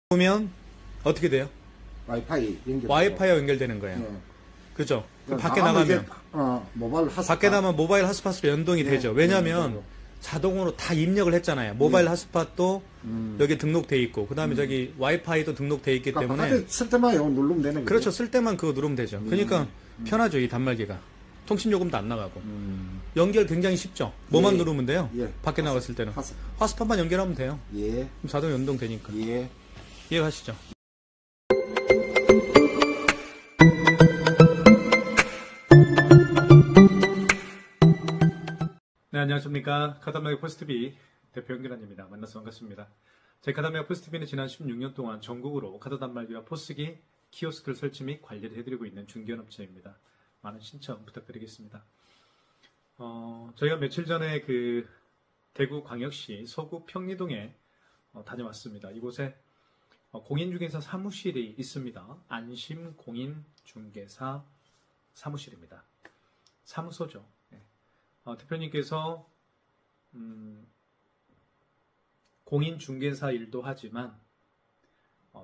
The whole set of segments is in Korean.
보면 어떻게 돼요? 와이파이 연결. 와이파이와 연결되는 거예요. 네. 그죠? 그러니까 밖에 나가면 모바일 핫스팟. 밖에 나가면 모바일 핫스팟으로 연동이 네. 되죠. 왜냐하면 네. 자동으로 다 입력을 했잖아요. 모바일 핫스팟도 여기 등록돼 있고, 그 다음에 저기 와이파이도 등록돼 있기 그러니까 때문에. 바깥에 쓸 때만 이거 누르면 되는 거죠. 그렇죠. 쓸 때만 그거 누르면 되죠. 그러니까 편하죠, 이 단말기가. 통신 요금도 안 나가고. 연결 굉장히 쉽죠. 뭐만 예. 누르면 돼요. 예. 밖에 나갔을 때는. 핫스팟. 핫스팟만 연결하면 돼요. 예. 그럼 자동 연동되니까. 예. 이해가시죠? 네, 안녕하십니까. 카타마의 포스트비 대표 연결환입니다. 만나서 반갑습니다. 제 카타마의 포스트비는 지난 16년 동안 전국으로 카드 단말기와 포스기, 키오스크를 설치 및 관리를 해드리고 있는 중견업체입니다. 많은 신청 부탁드리겠습니다. 저희가 며칠 전에 그 대구광역시 서구 평리동에 다녀왔습니다. 이곳에 공인중개사 사무실이 있습니다. 안심공인중개사 사무실입니다. 사무소죠. 네. 대표님께서 공인중개사 일도 하지만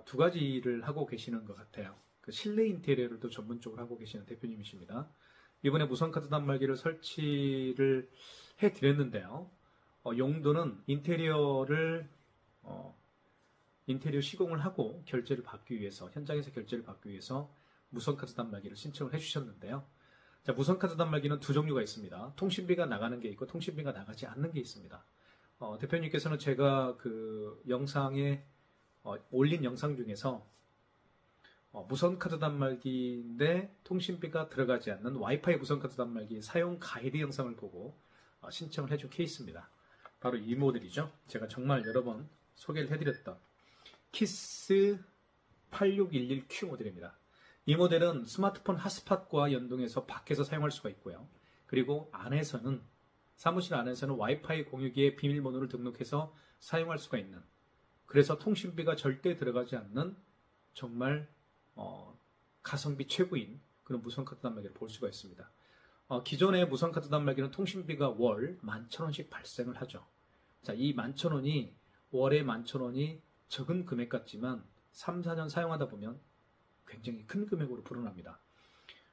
두 가지 일을 하고 계시는 것 같아요. 그 실내 인테리어를 또 전문적으로 하고 계시는 대표님이십니다. 이번에 무선카드 단말기를 설치를 해드렸는데요. 용도는 인테리어 시공을 하고 결제를 받기 위해서, 현장에서 결제를 받기 위해서 무선카드 단말기를 신청을 해주셨는데요. 자, 무선카드 단말기는 두 종류가 있습니다. 통신비가 나가는 게 있고 통신비가 나가지 않는 게 있습니다. 대표님께서는 제가 그 영상에 올린 영상 중에서 무선카드 단말기인데 통신비가 들어가지 않는 와이파이 무선카드 단말기 사용 가이드 영상을 보고 신청을 해준 케이스입니다. 바로 이 모델이죠. 제가 정말 여러 번 소개를 해드렸던 키스 8611Q 모델입니다. 이 모델은 스마트폰 핫스팟과 연동해서 밖에서 사용할 수가 있고요. 그리고 안에서는, 사무실 안에서는 와이파이 공유기에 비밀번호를 등록해서 사용할 수가 있는, 그래서 통신비가 절대 들어가지 않는 정말 가성비 최고인 그런 무선카드 단말기를 볼 수가 있습니다. 기존의 무선카드 단말기는 통신비가 월 11,000원씩 발생을 하죠. 자, 이 11,000원이 월에 11,000원이 적은 금액 같지만 3, 4년 사용하다 보면 굉장히 큰 금액으로 불어납니다.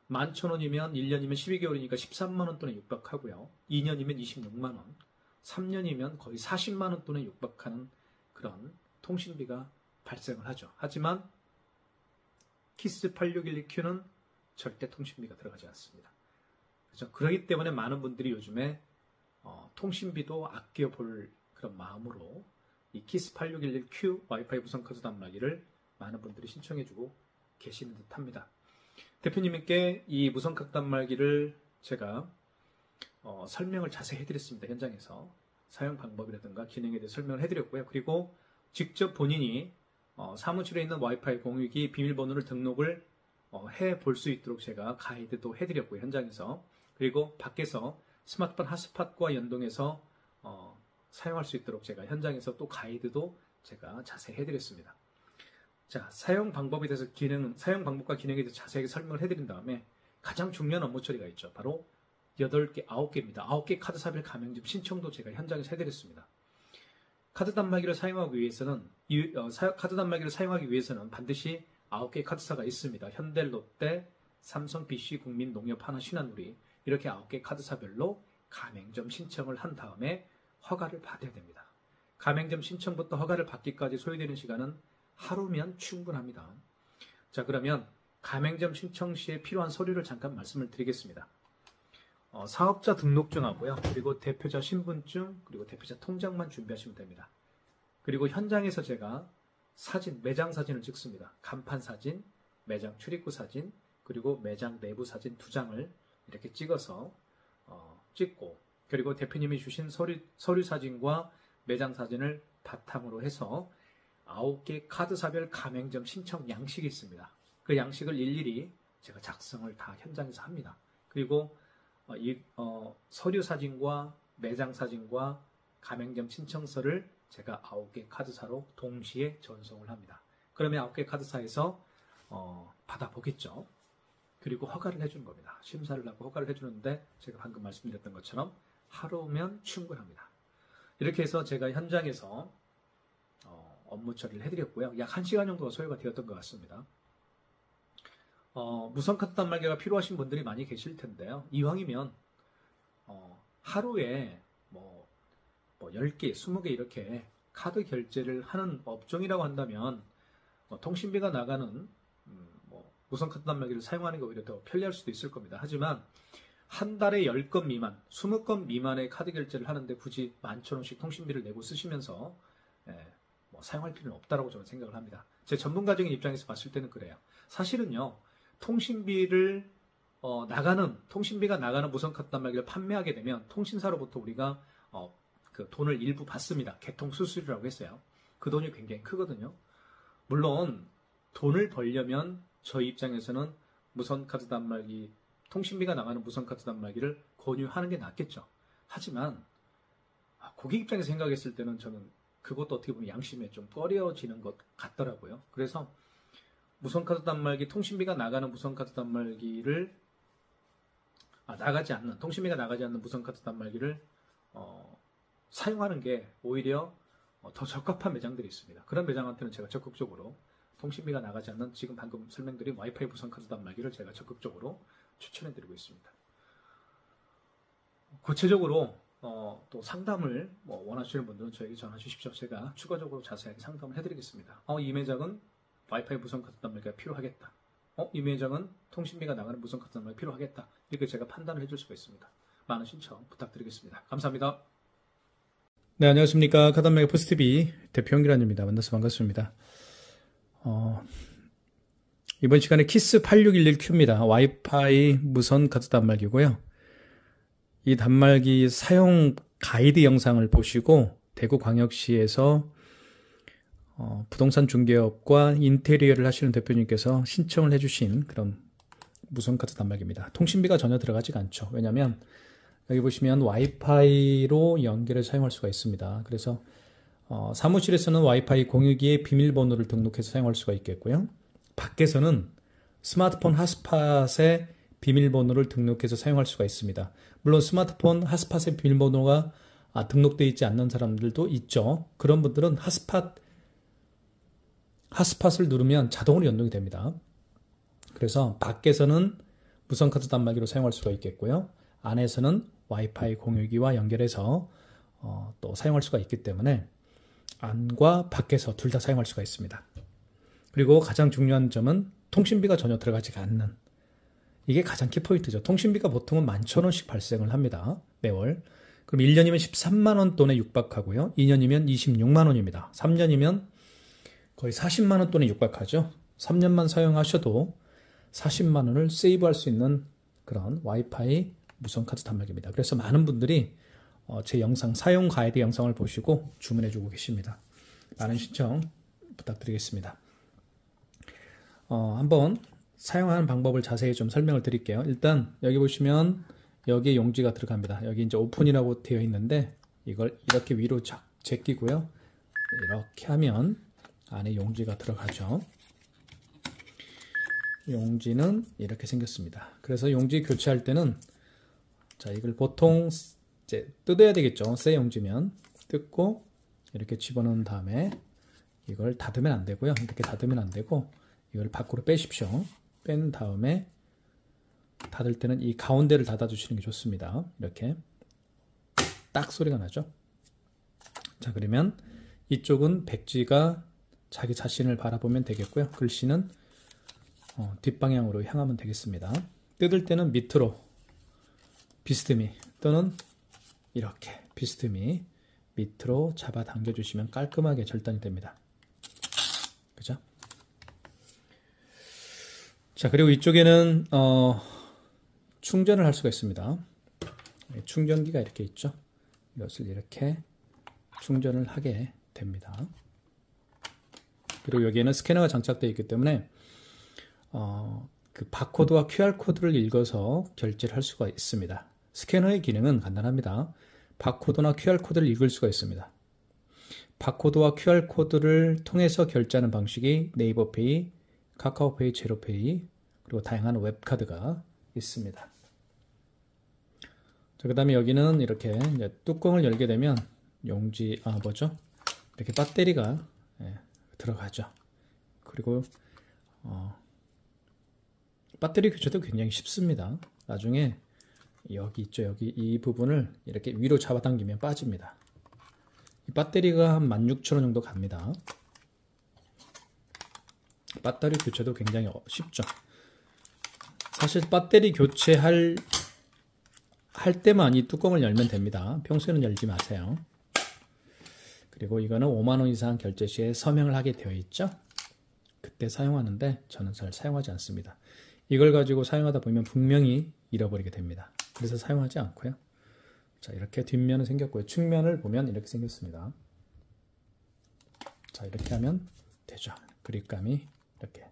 11,000원이면 1년이면 12개월이니까 13만원 돈에 육박하고요. 2년이면 26만원, 3년이면 거의 40만원 돈에 육박하는 그런 통신비가 발생을 하죠. 하지만 키스 8612Q는 절대 통신비가 들어가지 않습니다. 그렇죠? 그렇기 때문에 많은 분들이 요즘에 통신비도 아껴볼 그런 마음으로 이 키스 8611Q 와이파이 무선카드 단말기를 많은 분들이 신청해주고 계시는 듯 합니다. 대표님께 이 무선카드 단말기를 제가 설명을 자세히 해드렸습니다. 현장에서 사용 방법이라든가 기능에 대해 설명을 해드렸고요. 그리고 직접 본인이 사무실에 있는 와이파이 공유기 비밀번호를 등록을 해볼 수 있도록 제가 가이드도 해드렸고요. 현장에서. 그리고 밖에서 스마트폰 핫스팟과 연동해서 사용할 수 있도록 제가 현장에서 또 가이드도 제가 자세히 해드렸습니다. 자, 사용 방법에 대해서 사용 방법과 기능에 대해서 자세하게 설명을 해드린 다음에 가장 중요한 업무 처리가 있죠. 바로 8개, 9개입니다. 9개 카드사별 가맹점 신청도 제가 현장에서 해드렸습니다. 카드 단말기를 사용하기 위해서는 반드시 9개의 카드사가 있습니다. 현대, 롯데, 삼성, BC, 국민, 농협, 하나, 신한우리 이렇게 9개 카드사별로 가맹점 신청을 한 다음에 허가를 받아야 됩니다. 가맹점 신청부터 허가를 받기까지 소요되는 시간은 하루면 충분합니다. 자, 그러면 가맹점 신청 시에 필요한 서류를 잠깐 말씀을 드리겠습니다. 사업자 등록증하고요. 그리고 대표자 신분증, 그리고 대표자 통장만 준비하시면 됩니다. 그리고 현장에서 제가 사진, 매장 사진을 찍습니다. 간판 사진, 매장 출입구 사진, 그리고 매장 내부 사진 2장을 이렇게 찍어서 찍고, 그리고 대표님이 주신 서류 사진과 매장 사진을 바탕으로 해서 9개 카드사별 가맹점 신청 양식이 있습니다. 그 양식을 일일이 제가 작성을 다 현장에서 합니다. 그리고 서류 사진과 매장 사진과 가맹점 신청서를 제가 9개 카드사로 동시에 전송을 합니다. 그러면 9개 카드사에서 받아보겠죠. 그리고 허가를 해주는 겁니다. 심사를 하고 허가를 해주는데 제가 방금 말씀드렸던 것처럼 하루면 충분합니다. 이렇게 해서 제가 현장에서 업무 처리를 해드렸고요. 약 1시간 정도가 소요가 되었던 것 같습니다. 무선카드 단말기가 필요하신 분들이 많이 계실 텐데요. 이왕이면 하루에 뭐 10개, 20개 이렇게 카드 결제를 하는 업종이라고 한다면 통신비가 나가는 무선카드 단말기를 사용하는 게 오히려 더 편리할 수도 있을 겁니다. 하지만 한 달에 10건 미만, 20건 미만의 카드 결제를 하는데 굳이 11,000원씩 통신비를 내고 쓰시면서 사용할 필요는 없다고 저는 생각을 합니다. 제 전문가적인 입장에서 봤을 때는 그래요. 사실은요, 통신비가 나가는 무선카드 단말기를 판매하게 되면 통신사로부터 우리가 그 돈을 일부 받습니다. 개통 수수료라고 했어요. 그 돈이 굉장히 크거든요. 물론 돈을 벌려면 저희 입장에서는 무선카드 단말기, 통신비가 나가는 무선카드 단말기를 권유하는 게 낫겠죠. 하지만 고객 입장에서 생각했을 때는 저는 그것도 어떻게 보면 양심에 좀 꺼려지는 것 같더라고요. 그래서 무선카드 단말기, 통신비가 나가는 무선카드 단말기를 통신비가 나가지 않는 무선카드 단말기를 사용하는 게 오히려 더 적합한 매장들이 있습니다. 그런 매장한테는 제가 적극적으로 통신비가 나가지 않는 지금 방금 설명드린 와이파이 무선카드 단말기를 제가 적극적으로 추천해드리고 있습니다. 구체적으로 또 상담을 원하시는 분들은 저에게 전화 주십시오. 제가 추가적으로 자세하게 상담을 해드리겠습니다. 이 매장은 와이파이 무선카드 단말기가 필요하겠다. 이 매장은 통신비가 나가는 무선카드 단말기가 필요하겠다. 이렇게 제가 판단을 해줄 수가 있습니다. 많은 신청 부탁드리겠습니다. 감사합니다. 네, 안녕하십니까. 카드단말기 포스TV 대표 연기란입니다. 만나서 반갑습니다. 이번 시간에 키스8611Q입니다. 와이파이 무선 카드 단말기고요. 이 단말기 사용 가이드 영상을 보시고 대구광역시에서 부동산 중개업과 인테리어를 하시는 대표님께서 신청을 해주신 그런 무선 카드 단말기입니다. 통신비가 전혀 들어가지가 않죠. 왜냐하면 여기 보시면 와이파이로 연결해 사용할 수가 있습니다. 그래서 사무실에서는 와이파이 공유기에 비밀번호를 등록해서 사용할 수가 있겠고요. 밖에서는 스마트폰 핫스팟에 비밀번호를 등록해서 사용할 수가 있습니다. 물론 스마트폰 핫스팟에 비밀번호가 등록되어 있지 않는 사람들도 있죠. 그런 분들은 핫스팟을 누르면 자동으로 연동이 됩니다. 그래서 밖에서는 무선카드 단말기로 사용할 수가 있겠고요. 안에서는 와이파이 공유기와 연결해서 또 사용할 수가 있기 때문에 안과 밖에서 둘 다 사용할 수가 있습니다. 그리고 가장 중요한 점은 통신비가 전혀 들어가지가 않는, 이게 가장 키포인트죠. 통신비가 보통은 11,000원씩 발생을 합니다. 매월. 그럼 1년이면 13만원 돈에 육박하고요. 2년이면 26만원입니다. 3년이면 거의 40만원 돈에 육박하죠. 3년만 사용하셔도 40만원을 세이브할 수 있는 그런 와이파이 무선카드 단말기입니다. 그래서 많은 분들이 제 영상, 사용 가이드 영상을 보시고 주문해주고 계십니다. 많은 신청 부탁드리겠습니다. 한번 사용하는 방법을 자세히 좀 설명을 드릴게요. 일단 여기 보시면 여기에 용지가 들어갑니다. 여기 이제 오픈이라고 되어 있는데 이걸 이렇게 위로 제끼고요. 이렇게 하면 안에 용지가 들어가죠. 용지는 이렇게 생겼습니다. 그래서 용지 교체할 때는 자, 이걸 보통 이제 뜯어야 되겠죠. 새 용지면 뜯고 이렇게 집어넣은 다음에 이걸 닫으면 안 되고요. 이렇게 닫으면 안 되고 이걸 밖으로 빼십시오. 뺀 다음에 닫을 때는 이 가운데를 닫아주시는 게 좋습니다. 이렇게 딱 소리가 나죠. 자, 그러면 이쪽은 백지가 자기 자신을 바라보면 되겠고요. 글씨는 뒷방향으로 향하면 되겠습니다. 뜯을 때는 밑으로 비스듬히 또는 이렇게 비스듬히 밑으로 잡아 당겨주시면 깔끔하게 절단이 됩니다. 그죠? 자, 그리고 이쪽에는 충전을 할 수가 있습니다. 충전기가 이렇게 있죠. 이것을 이렇게 충전을 하게 됩니다. 그리고 여기에는 스캐너가 장착되어 있기 때문에 그 바코드와 QR코드를 읽어서 결제를 할 수가 있습니다. 스캐너의 기능은 간단합니다. 바코드나 QR코드를 읽을 수가 있습니다. 바코드와 QR코드를 통해서 결제하는 방식이 네이버페이, 카카오페이, 제로페이, 그리고 다양한 웹카드가 있습니다. 그 다음에 여기는 이렇게 이제 뚜껑을 열게 되면 용지, 이렇게 배터리가 들어가죠. 그리고 배터리 교체도 굉장히 쉽습니다. 나중에 여기 있죠. 여기 이 부분을 이렇게 위로 잡아당기면 빠집니다. 이 배터리가 한 16,000원 정도 갑니다. 배터리 교체도 굉장히 쉽죠. 사실 배터리 교체할 때만 이 뚜껑을 열면 됩니다. 평소에는 열지 마세요. 그리고 이거는 5만 원 이상 결제 시에 서명을 하게 되어 있죠. 그때 사용하는데 저는 잘 사용하지 않습니다. 이걸 가지고 사용하다 보면 분명히 잃어버리게 됩니다. 그래서 사용하지 않고요. 자, 이렇게 뒷면은 생겼고요. 측면을 보면 이렇게 생겼습니다. 자, 이렇게 하면 되죠. 그립감이 이렇게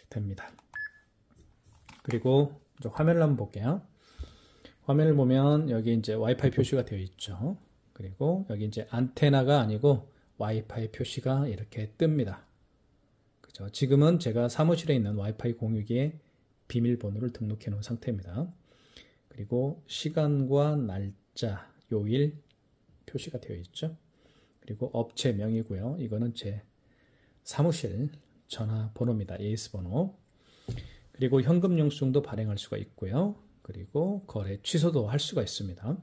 됩니다. 그리고 이제 화면을 한번 볼게요. 화면을 보면 여기 이제 와이파이 표시가 되어 있죠. 그리고 여기 이제 안테나가 아니고 와이파이 표시가 이렇게 뜹니다. 그죠? 지금은 제가 사무실에 있는 와이파이 공유기에 비밀번호를 등록해 놓은 상태입니다. 그리고 시간과 날짜, 요일 표시가 되어 있죠. 그리고 업체명이고요. 이거는 제 사무실 전화번호입니다. AS번호. 그리고 현금 영수증도 발행할 수가 있고요. 그리고 거래 취소도 할 수가 있습니다.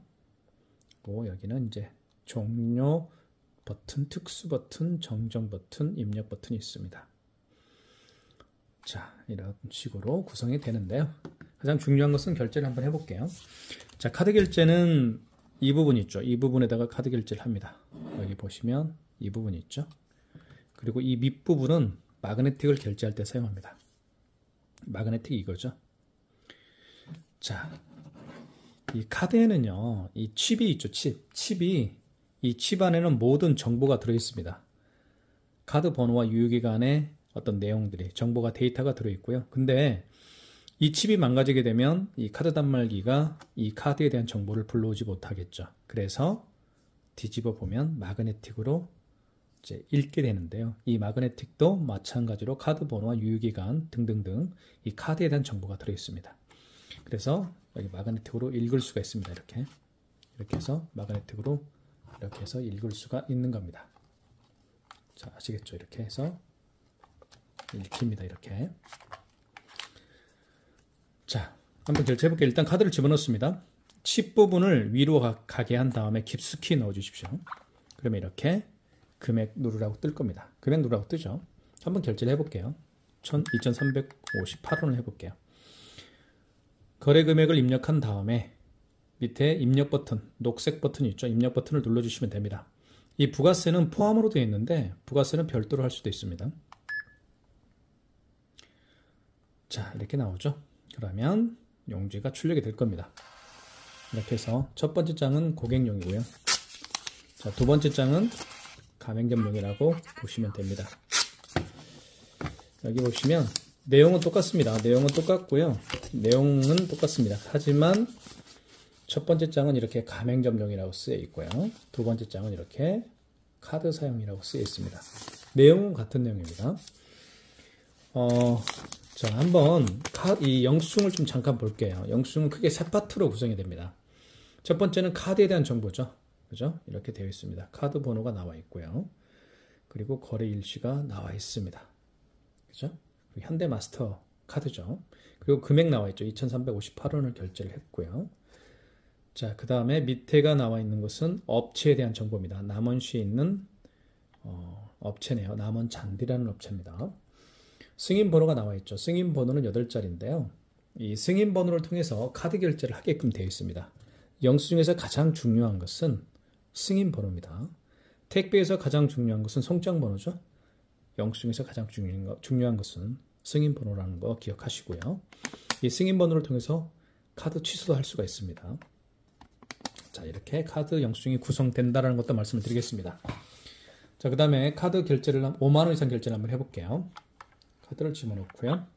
그리고 여기는 이제 종료 버튼, 특수 버튼, 정정 버튼, 입력 버튼이 있습니다. 자, 이런 식으로 구성이 되는데요. 가장 중요한 것은 결제를 한번 해볼게요. 자, 카드 결제는 이 부분 있죠. 이 부분에다가 카드 결제를 합니다. 여기 보시면 이 부분이 있죠. 그리고 이 밑부분은 마그네틱을 결제할 때 사용합니다. 마그네틱이 이거죠. 자, 이 카드에는요, 이 칩이 있죠. 칩이 이 칩 안에는 모든 정보가 들어있습니다. 카드 번호와 유효기간의 어떤 내용들이, 정보가, 데이터가 들어있고요. 근데 이 칩이 망가지게 되면 이 카드 단말기가 이 카드에 대한 정보를 불러오지 못하겠죠. 그래서 뒤집어 보면 마그네틱으로 이제 읽게 되는데요. 이 마그네틱도 마찬가지로 카드 번호와 유효기간 등등등 이 카드에 대한 정보가 들어있습니다. 그래서 여기 마그네틱으로 읽을 수가 있습니다. 이렇게 해서 마그네틱으로 이렇게 해서 읽을 수가 있는 겁니다. 자, 아시겠죠? 이렇게 해서 읽힙니다. 이렇게. 자, 한번 결제해 볼게요. 일단 카드를 집어넣습니다. 칩 부분을 위로 가게 한 다음에 깊숙이 넣어 주십시오. 그러면 이렇게 금액 누르라고 뜰 겁니다. 금액 누르라고 뜨죠. 한번 결제를 해볼게요. 2,358원을 해볼게요. 거래 금액을 입력한 다음에 밑에 입력 버튼, 녹색 버튼이 있죠. 입력 버튼을 눌러주시면 됩니다. 이 부가세는 포함으로 되어 있는데 부가세는 별도로 할 수도 있습니다. 자, 이렇게 나오죠. 그러면 용지가 출력이 될 겁니다. 이렇게 해서 첫 번째 장은 고객용이고요. 자, 두 번째 장은 가맹점용이라고 보시면 됩니다. 여기 보시면 내용은 똑같습니다. 내용은 똑같고요. 내용은 똑같습니다. 하지만 첫 번째 장은 이렇게 가맹점용이라고 쓰여 있고요. 두 번째 장은 이렇게 카드 사용이라고 쓰여 있습니다. 내용은 같은 내용입니다. 자, 한번 이 영수증을 좀 잠깐 볼게요. 영수증은 크게 세 파트로 구성이 됩니다. 첫 번째는 카드에 대한 정보죠. 그죠? 이렇게 되어 있습니다. 카드 번호가 나와 있고요. 그리고 거래 일시가 나와 있습니다. 그죠? 현대마스터 카드죠. 그리고 금액 나와 있죠. 2,358원을 결제를 했고요. 자, 그 다음에 밑에가 나와 있는 것은 업체에 대한 정보입니다. 남원시에 있는 업체네요. 남원잔디라는 업체입니다. 승인 번호가 나와 있죠. 승인 번호는 8자리인데요. 이 승인 번호를 통해서 카드 결제를 하게끔 되어 있습니다. 영수증에서 가장 중요한 것은 승인 번호입니다. 택배에서 가장 중요한 것은 송장 번호죠. 영수증에서 가장 중요한 것은 승인 번호라는 거 기억하시고요. 이 승인 번호를 통해서 카드 취소도 할 수가 있습니다. 자, 이렇게 카드 영수증이 구성된다는 것도 말씀을 드리겠습니다. 자, 그 다음에 카드 결제를 5만원 이상 결제를 한번 해볼게요. 카드를 집어넣고요.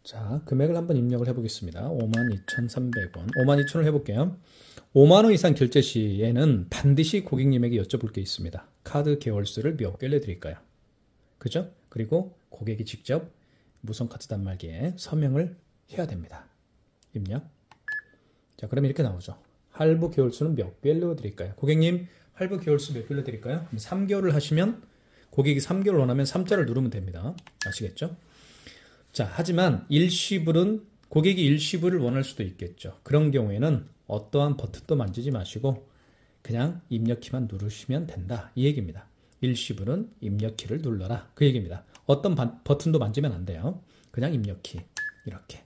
자, 금액을 한번 입력을 해보겠습니다. 52,300원. 52,000원을 해볼게요. 5만원 이상 결제 시에는 반드시 고객님에게 여쭤볼 게 있습니다. 카드 개월수를 몇 개를 내드릴까요? 그죠? 그리고 고객이 직접 무선카드 단말기에 서명을 해야 됩니다. 입력. 자, 그러면 이렇게 나오죠. 할부 개월수는 몇 개를 넣어드릴까요? 고객님, 할부 개월수 몇 개월 드릴까요? 3개월을 하시면 고객이 3개월 원하면 3자를 누르면 됩니다. 아시겠죠? 자, 하지만 일시불은 고객이 일시불을 원할 수도 있겠죠. 그런 경우에는 어떠한 버튼도 만지지 마시고 그냥 입력키만 누르시면 된다. 이 얘기입니다. 일시불은 입력키를 눌러라. 그 얘기입니다. 어떤 버튼도 만지면 안 돼요. 그냥 입력키 이렇게.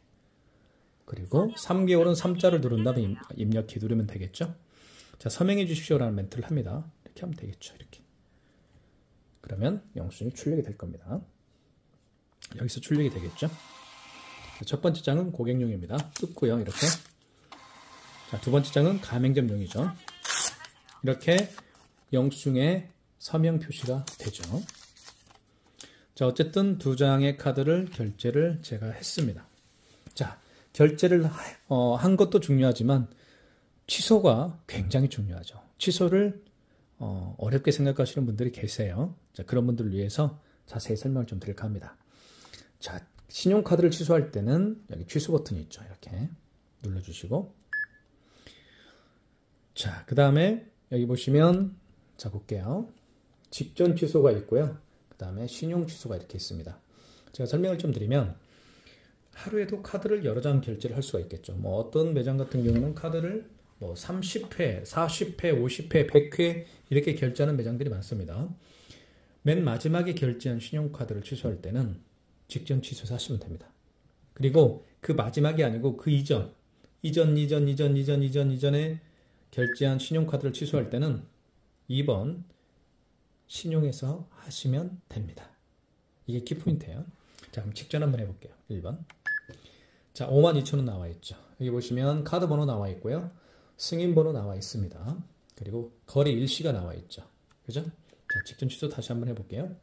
그리고 3개월은 3자를 누른 다음에 입력키 누르면 되겠죠. 자, 서명해 주십시오라는 멘트를 합니다. 이렇게 하면 되겠죠. 이렇게. 그러면 영수증이 출력이 될 겁니다. 여기서 출력이 되겠죠. 자, 첫 번째 장은 고객용입니다. 뜯고요. 이렇게. 자, 두 번째 장은 가맹점용이죠. 이렇게 영수증에 서명 표시가 되죠. 자, 어쨌든 두 장의 카드를 결제를 제가 했습니다. 자, 결제를 한 것도 중요하지만 취소가 굉장히 중요하죠. 취소를 어렵게 생각하시는 분들이 계세요. 자, 그런 분들을 위해서 자세히 설명을 좀 드릴까 합니다. 자, 신용카드를 취소할 때는 여기 취소 버튼이 있죠. 이렇게 눌러주시고, 자, 그 다음에 여기 보시면, 자, 볼게요. 직전 취소가 있고요. 그 다음에 신용 취소가 이렇게 있습니다. 제가 설명을 좀 드리면, 하루에도 카드를 여러 장 결제를 할 수가 있겠죠. 뭐 어떤 매장 같은 경우는 카드를 뭐 30회, 40회, 50회, 100회 이렇게 결제하는 매장들이 많습니다. 맨 마지막에 결제한 신용카드를 취소할 때는 직전 취소해서 하시면 됩니다. 그리고 그 마지막이 아니고 그 이전에 결제한 신용카드를 취소할 때는 2번 신용해서 하시면 됩니다. 이게 키포인트예요. 자, 그럼 직전 한번 해볼게요. 1번. 자, 52,000원 나와 있죠. 여기 보시면 카드 번호 나와 있고요. 승인 번호 나와 있습니다. 그리고 거래 일시가 나와 있죠. 그죠? 자, 직전 취소 다시 한번 해볼게요.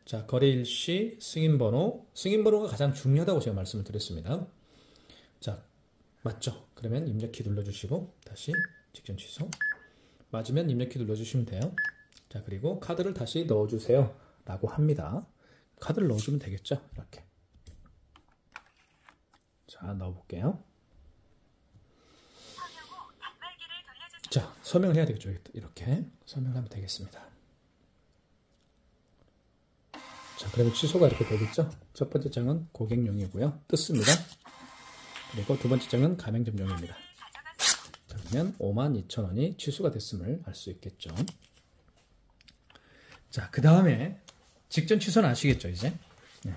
자, 거래 일시, 승인 번호가 가장 중요하다고 제가 말씀을 드렸습니다. 자, 맞죠? 그러면 입력키 눌러주시고 다시 직전 취소. 맞으면 입력키 눌러주시면 돼요. 자, 그리고 카드를 다시 넣어주세요 라고 합니다. 카드를 넣어주면 되겠죠? 이렇게. 자, 넣어볼게요. 자, 서명을 해야 되겠죠? 이렇게 서명을 하면 되겠습니다. 자, 그러면 취소가 이렇게 되겠죠? 첫 번째 장은 고객용이고요. 뜯습니다. 그리고 두 번째 장은 가맹점용입니다. 자, 그러면 52,000원이 취소가 됐음을 알 수 있겠죠? 자, 그 다음에 직전 취소는 아시겠죠, 이제? 네.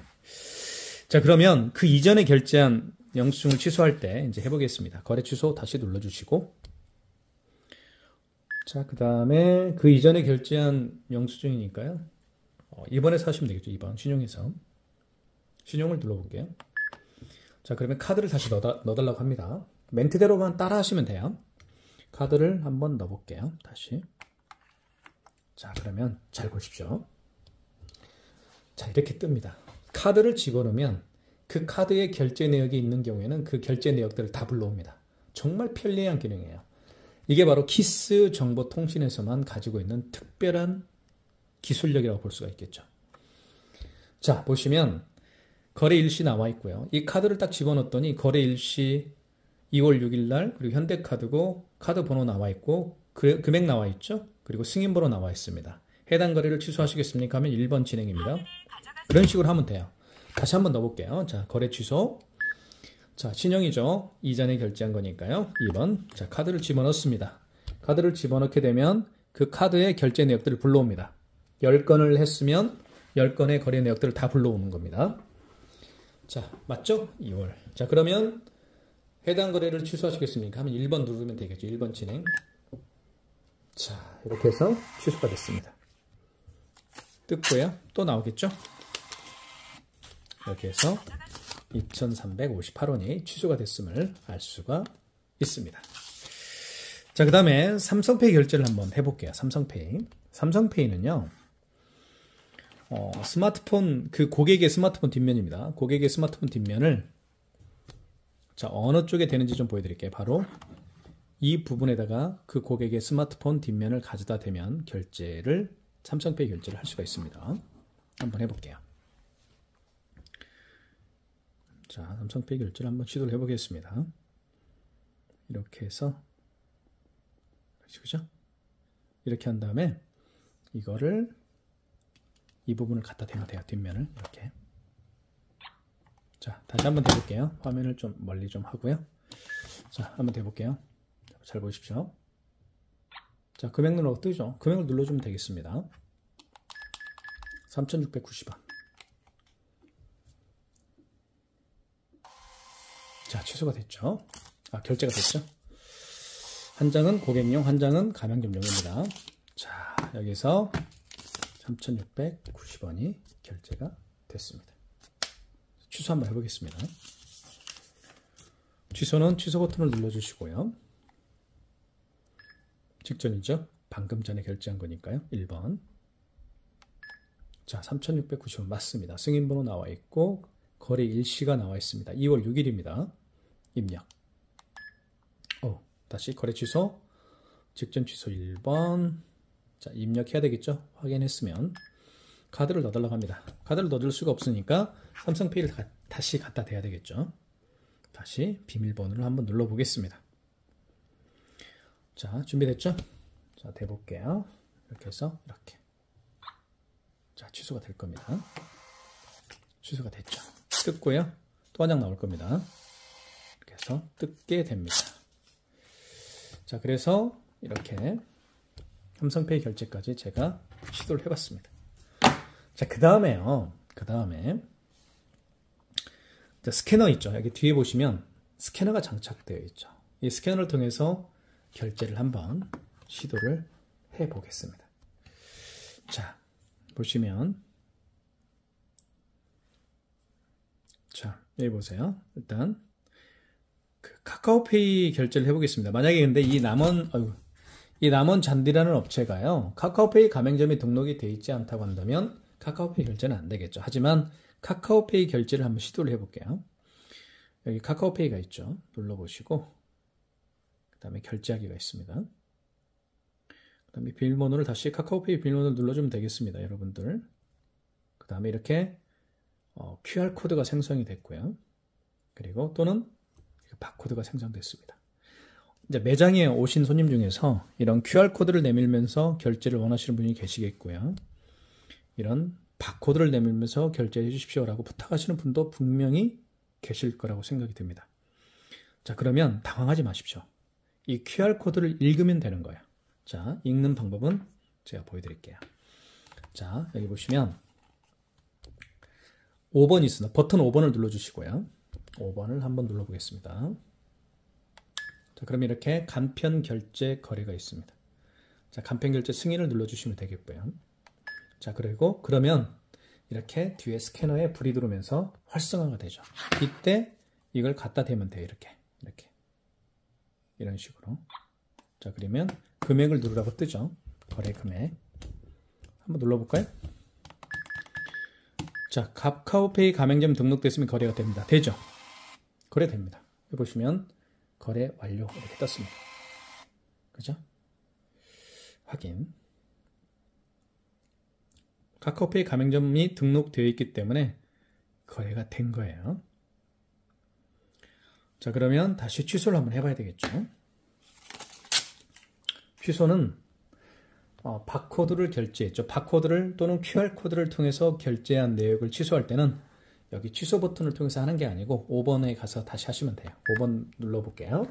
자, 그러면 그 이전에 결제한 영수증을 취소할 때 이제 해보겠습니다. 거래 취소 다시 눌러주시고, 자, 그 다음에 그 이전에 결제한 영수증이니까요. 2번에서 하시면 되겠죠. 2번 신용해서 신용을 눌러볼게요. 자, 그러면 카드를 다시 넣어달라고 합니다. 멘트대로만 따라 하시면 돼요. 카드를 한번 넣어볼게요. 다시. 자, 그러면 잘 보십시오. 자, 이렇게 뜹니다. 카드를 집어넣으면 그 카드에 결제 내역이 있는 경우에는 그 결제 내역들을 다 불러옵니다. 정말 편리한 기능이에요. 이게 바로 키스 정보통신에서만 가지고 있는 특별한 기술력이라고 볼 수가 있겠죠. 자, 보시면 거래 일시 나와 있고요. 이 카드를 딱 집어넣었더니 거래 일시 2월 6일 날, 그리고 현대카드고 카드 번호 나와 있고 금액 나와 있죠. 그리고 승인 번호 나와 있습니다. 해당 거래를 취소하시겠습니까? 하면 1번 진행입니다. 그런 식으로 하면 돼요. 다시 한번 넣어볼게요. 자, 거래 취소. 자, 신용이죠. 이전에 결제한 거니까요. 2번. 자, 카드를 집어넣습니다. 카드를 집어넣게 되면 그 카드의 결제 내역들을 불러옵니다. 10건을 했으면 10건의 거래 내역들을 다 불러오는 겁니다. 자, 맞죠? 2월. 자, 그러면 해당 거래를 취소하시겠습니까? 하면 1번 누르면 되겠죠. 1번 진행. 자, 이렇게 해서 취소가 됐습니다. 뜯고요. 또 나오겠죠? 이렇게 해서 2,358원이 취소가 됐음을 알 수가 있습니다. 자, 그 다음에 삼성페이 결제를 한번 해볼게요. 삼성페이. 삼성페이는요, 스마트폰, 그 고객의 스마트폰 뒷면입니다. 고객의 스마트폰 뒷면을, 자, 어느 쪽에 되는지 좀 보여드릴게요. 바로 이 부분에다가 그 고객의 스마트폰 뒷면을 가져다 대면 삼성페이 결제를 할 수가 있습니다. 한번 해볼게요. 자, 삼성페이 결제를 한번 시도를 해보겠습니다. 이렇게 해서, 그죠? 이렇게 한 다음에 이거를 이 부분을 갖다 대면 돼요. 뒷면을 이렇게. 자, 다시 한번 대볼게요. 화면을 좀 멀리 좀 하고요. 자, 한번 대볼게요. 잘 보십시오. 자, 금액 눌러고 뜨죠. 금액을 눌러주면 되겠습니다. 3,690원. 자, 취소가 됐죠. 아, 결제가 됐죠. 한 장은 고객용, 한 장은 가맹점용입니다. 자, 여기서 3,690원이 결제가 됐습니다. 취소 한번 해보겠습니다. 취소는 취소 버튼을 눌러주시고요. 직전이죠. 방금 전에 결제한 거니까요. 1번. 자, 3,690원 맞습니다. 승인번호 나와 있고 거래 일시가 나와 있습니다. 2월 6일입니다. 입력. 다시 거래 취소. 직전 취소 1번. 자, 입력해야 되겠죠. 확인했으면 카드를 넣어달라고 합니다. 카드를 넣어줄 수가 없으니까 삼성페이를 다시 갖다 대야 되겠죠. 다시 비밀번호를 한번 눌러보겠습니다. 자, 준비됐죠? 자, 대볼게요. 이렇게 해서 이렇게. 자, 취소가 될 겁니다. 취소가 됐죠. 뜯고요. 또 한 장 나올 겁니다. 이렇게 해서 뜯게 됩니다. 자, 그래서 이렇게 삼성페이 결제까지 제가 시도를 해봤습니다. 자, 그 다음에요. 스캐너 있죠. 여기 뒤에 보시면 스캐너가 장착되어 있죠. 이 스캐너를 통해서 결제를 한번 시도를 해보겠습니다. 자, 보시면 자, 여기 보세요. 일단 그 카카오페이 결제를 해보겠습니다. 만약에 근데 이 남원 잔디라는 업체가요, 카카오페이 가맹점이 등록이 되어 있지 않다고 한다면 카카오페이 결제는 안 되겠죠. 하지만 카카오페이 결제를 한번 시도를 해볼게요. 여기 카카오페이가 있죠. 눌러보시고 그 다음에 결제하기가 있습니다. 그 다음에 비밀번호를 다시 카카오페이 비밀번호를 눌러주면 되겠습니다. 여러분들. 그 다음에 이렇게 QR코드가 생성이 됐고요. 그리고 또는 바코드가 생성됐습니다. 이제 매장에 오신 손님 중에서 이런 QR코드를 내밀면서 결제를 원하시는 분이 계시겠고요. 이런 바코드를 내밀면서 결제해 주십시오라고 부탁하시는 분도 분명히 계실 거라고 생각이 듭니다. 자, 그러면 당황하지 마십시오. 이 QR코드를 읽으면 되는 거예요. 자, 읽는 방법은 제가 보여드릴게요. 자, 여기 보시면 5번이 있습니다. 버튼 5번을 눌러주시고요. 5번을 한번 눌러보겠습니다. 자, 그럼 이렇게 간편 결제 거래가 있습니다. 자, 간편 결제 승인을 눌러주시면 되겠고요. 자, 그리고 그러면 이렇게 뒤에 스캐너에 불이 들어오면서 활성화가 되죠. 이때 이걸 갖다 대면 돼요. 이렇게 이런 식으로. 자, 그러면 금액을 누르라고 뜨죠. 거래 금액 한번 눌러볼까요? 자, 카카오페이 가맹점 등록됐으면 거래가 됩니다. 되죠? 거래됩니다. 여기 보시면 거래 완료 이렇게 떴습니다. 그죠? 확인. 카카오페이 가맹점이 등록되어 있기 때문에 거래가 된 거예요. 자, 그러면 다시 취소를 한번 해봐야 되겠죠. 취소는 바코드를 결제했죠. 바코드를 또는 QR코드를 통해서 결제한 내역을 취소할 때는 여기 취소 버튼을 통해서 하는 게 아니고 5번에 가서 다시 하시면 돼요. 5번 눌러볼게요.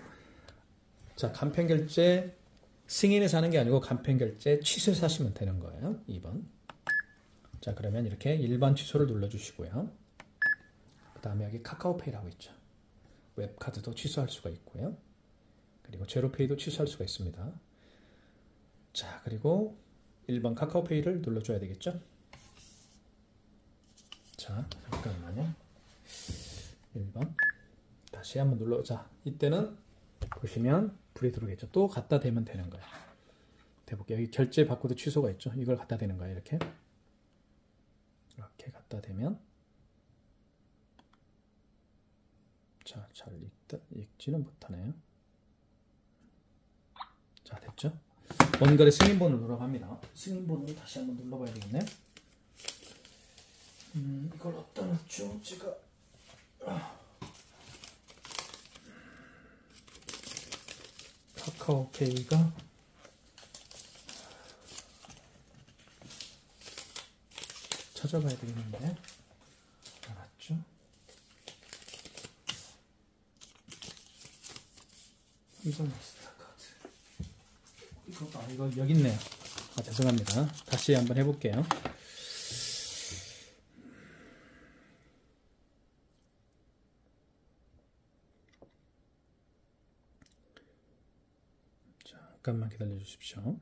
자, 간편결제 승인해서 하는 게 아니고 간편결제 취소해서 하시면 되는 거예요. 2번. 자, 그러면 이렇게 일반 취소를 눌러주시고요. 그 다음에 여기 카카오페이라고 있죠. 웹카드도 취소할 수가 있고요. 그리고 제로페이도 취소할 수가 있습니다. 자, 그리고 1번 카카오페이를 눌러줘야 되겠죠. 자, 잠깐만요. 1번 다시 한번 눌러. 자, 이때는 보시면 불이 들어오겠죠. 또 갖다 대면 되는 거예요. 대볼게요. 여기 결제 바코드 취소가 있죠. 이걸 갖다 대는 거예요. 이렇게 갖다 대면, 자, 잘 읽지는 못하네요. 자, 됐죠? 원거래 승인번호를 누르라고 합니다. 승인번호를 다시 한번 눌러봐야 되겠네. 이걸 어디다 놨죠? 제가 카카오페이가 찾아봐야 되겠는데. 알았죠? 이거 마스터카드. 이거 여기 있네요. 죄송합니다. 다시 한번 해볼게요. 잠깐만 기다려 주십시오.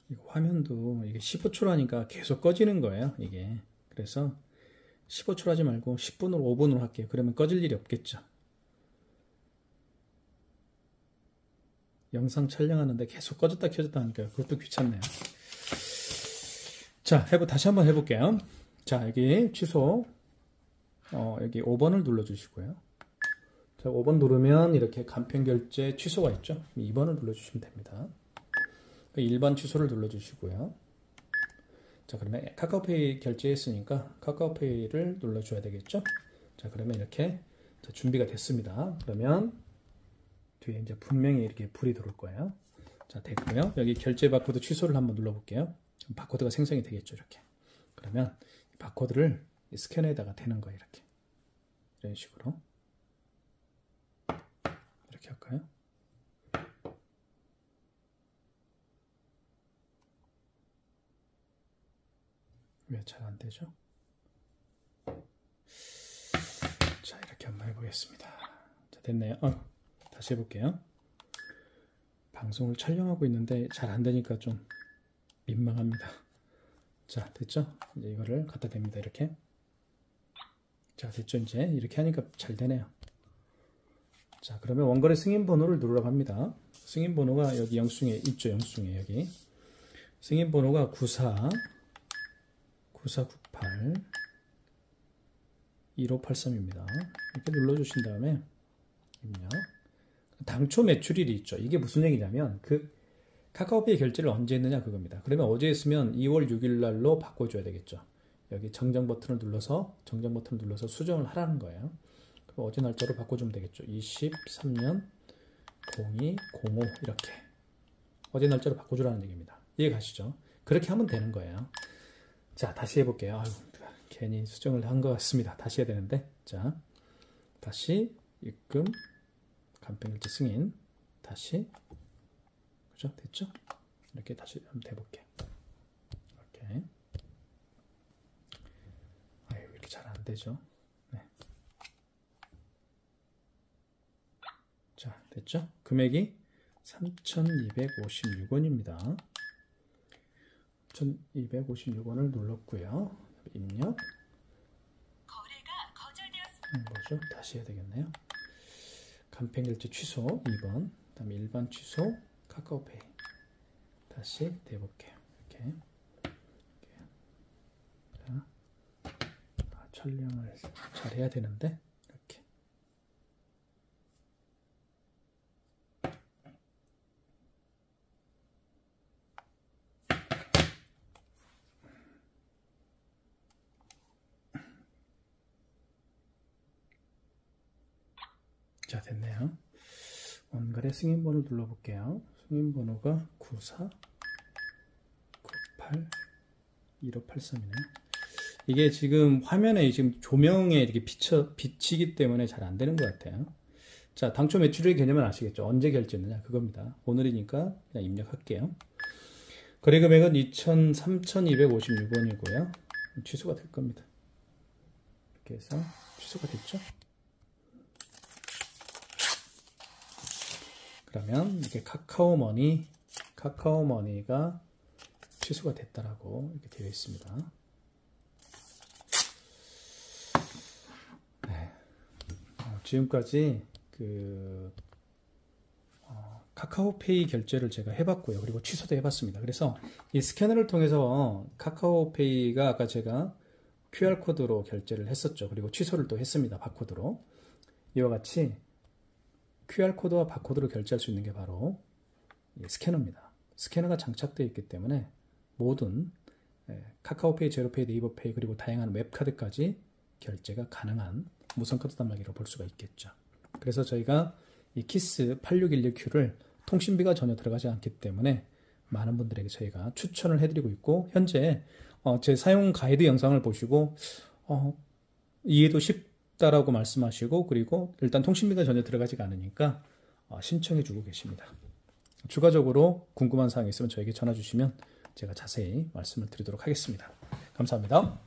이거 화면도 이게 15초로 하니까 계속 꺼지는 거예요. 이게. 그래서 15초로 하지 말고 10분으로 5분으로 할게요. 그러면 꺼질 일이 없겠죠. 영상 촬영하는데 계속 꺼졌다 켜졌다 하니까 그것도 귀찮네요. 자, 다시 한번 해볼게요. 자, 여기 취소. 여기 5번을 눌러주시고요. 자, 5번 누르면 이렇게 간편결제 취소가 있죠. 2번을 눌러주시면 됩니다. 일반 취소를 눌러주시고요. 자, 그러면 카카오페이 결제했으니까 카카오페이를 눌러줘야 되겠죠. 자, 그러면 이렇게 준비가 됐습니다. 그러면 뒤에 이제 분명히 이렇게 불이 들어올 거예요. 자, 됐고요. 여기 결제 바코드 취소를 한번 눌러볼게요. 바코드가 생성이 되겠죠. 이렇게. 그러면 이 바코드를 이 스캐너에다가 대는 거예요. 이렇게. 이런 식으로. 이렇게 할까요? 왜 잘 안 되죠? 자, 이렇게 한번 해보겠습니다. 자, 됐네요. 다시 해볼게요. 방송을 촬영하고 있는데 잘 안 되니까 좀 민망합니다. 자, 됐죠? 이제 이거를 갖다 댑니다. 이렇게. 자, 됐죠? 이제 이렇게 하니까 잘 되네요. 자, 그러면 원거래 승인 번호를 누르라고 합니다. 승인 번호가 여기 영수증에 있죠. 영수증에 여기. 승인 번호가 9498 1583입니다. 이렇게 눌러주신 다음에 입력. 당초 매출일이 있죠. 이게 무슨 얘기냐면 그 카카오페이 결제를 언제 했느냐 그겁니다. 그러면 어제 했으면 2월 6일 날로 바꿔줘야 되겠죠. 여기 정정 버튼을 눌러서 수정을 하라는 거예요. 그럼 어제 날짜로 바꿔주면 되겠죠. 23년 0205 이렇게 어제 날짜로 바꿔주라는 얘기입니다. 이해 가시죠? 그렇게 하면 되는 거예요. 자, 다시 해볼게요. 아유, 괜히 수정을 한 것 같습니다. 다시 해야 되는데. 자, 다시 입금 간편결제 승인 다시 그죠? 됐죠? 이렇게 다시 한번 해볼게요. 이렇게. 아유, 이렇게 잘 안 되죠? 네. 자, 됐죠? 금액이 3,256원입니다. 1,256원을 눌렀고요. 입력. 거래가 거절되었습니다. 뭐죠? 다시 해야 되겠네요. 간편결제 취소 2번, 그다음에 일반 취소 카카오페이. 다시 대볼게요. 이렇게. 자, 촬영을 잘 해야 되는데 이렇게. 자, 됐네요. 원거래 승인번호를 눌러볼게요. 승인번호가 9498 1583이네요. 이게 지금 화면에 지금 조명에 이렇게 비치기 때문에 잘 안 되는 것 같아요. 자, 당초 매출의 개념은 아시겠죠? 언제 결제했느냐 그겁니다. 오늘이니까 그냥 입력할게요. 거래 금액은 3,256원이고요. 취소가 될 겁니다. 이렇게 해서 취소가 됐죠? 그러면 이렇게 카카오머니가 취소가 됐다라고 이렇게 되어 있습니다. 네. 지금까지 카카오페이 결제를 제가 해봤고요. 그리고 취소도 해봤습니다. 그래서 이 스캐너를 통해서 카카오페이가 아까 제가 QR코드로 결제를 했었죠. 그리고 취소를 또 했습니다. 바코드로. 이와 같이 QR코드와 바코드로 결제할 수 있는 게 바로 스캐너입니다. 스캐너가 장착되어 있기 때문에 모든 카카오페이, 제로페이, 네이버페이 그리고 다양한 웹카드까지 결제가 가능한 무선카드 단말기로 볼 수가 있겠죠. 그래서 저희가 이 키스 8616Q를 통신비가 전혀 들어가지 않기 때문에 많은 분들에게 저희가 추천을 해드리고 있고, 현재 제 사용 가이드 영상을 보시고 이해도 쉽다라고 말씀하시고, 그리고 일단 통신비가 전혀 들어가지가 않으니까 신청해주고 계십니다. 추가적으로 궁금한 사항이 있으면 저에게 전화 주시면 제가 자세히 말씀을 드리도록 하겠습니다. 감사합니다.